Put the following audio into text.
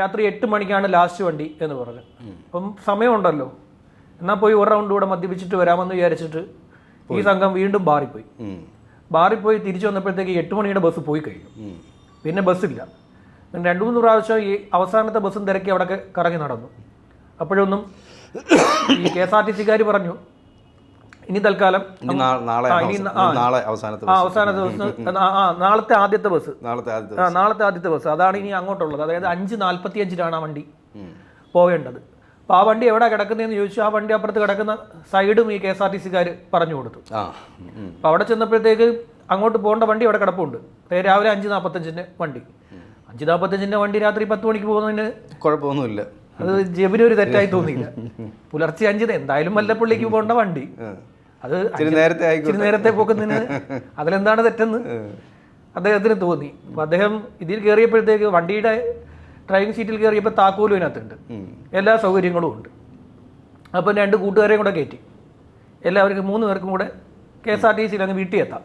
രാത്രി 8 മണിക്കാണ് ലാസ്റ്റ് വണ്ടി എന്ന് പറഞ്ഞു. അപ്പം സമയമുണ്ടല്ലോ, എന്നാൽ പോയി ഒരു റൗണ്ട് കൂടെ മദ്യപിച്ചിട്ട് വരാമെന്ന് വിചാരിച്ചിട്ട് ഈ സംഘം വീണ്ടും ബാറിപ്പോയി തിരിച്ചു വന്നപ്പോഴത്തേക്ക് 8 മണിയുടെ ബസ് പോയി കഴിഞ്ഞു. പിന്നെ ബസ്സില്ല. 2-3 പ്രാവശ്യം ഈ അവസാനത്തെ ബസ്സും തിരക്കി അവിടെ കറങ്ങി നടന്നു. അപ്പോഴൊന്നും ഈ KSRTC-കാർ പറഞ്ഞു ഇനി തൽക്കാലം അവസാന ദിവസം നാളത്തെ ആദ്യത്തെ ബസ് അതാണ് ഇനി അങ്ങോട്ടുള്ളത്. അതായത് 5:45 ആ വണ്ടി പോകേണ്ടത്. അപ്പോൾ ആ വണ്ടി എവിടെ കിടക്കുന്നതെന്ന് ചോദിച്ചു. ആ വണ്ടി അപ്പുറത്ത് കിടക്കുന്ന സൈഡും ഈ KSRTC-കാർ പറഞ്ഞു കൊടുത്തു. അപ്പോൾ അവിടെ ചെന്നപ്പോഴത്തേക്ക് അങ്ങോട്ട് പോകേണ്ട വണ്ടി അവിടെ കിടപ്പുണ്ട്. രാവിലെ 5:45 വണ്ടി. 5:45 വണ്ടി രാത്രി 10 മണിക്ക് പോകുന്നതിന് കുഴപ്പമൊന്നുമില്ല. അത് ജബിനൊരു തെറ്റായി തോന്നിയില്ല. പുലർച്ചെ 5 എന്തായാലും വല്ലപ്പള്ളിക്ക് പോകേണ്ട വണ്ടി, അത് ഇച്ചിരി നേരത്തെ പോക്കുന്നതിന് അതിലെന്താണ് തെറ്റെന്ന് അദ്ദേഹത്തിന് തോന്നി. അപ്പോൾ അദ്ദേഹം ഇതിൽ കയറിയപ്പോഴത്തേക്ക് വണ്ടിയുടെ ഡ്രൈവിംഗ് സീറ്റിൽ കയറിയപ്പോൾ താക്കോലും ഇതിനകത്തുണ്ട്, എല്ലാ സൗകര്യങ്ങളും ഉണ്ട്. അപ്പം 2 കൂട്ടുകാരെയും കൂടെ കയറ്റി എല്ലാവർക്കും 3 പേർക്കും കൂടെ KSRTC-യിൽ അങ്ങ് വീട്ടിൽ എത്താം.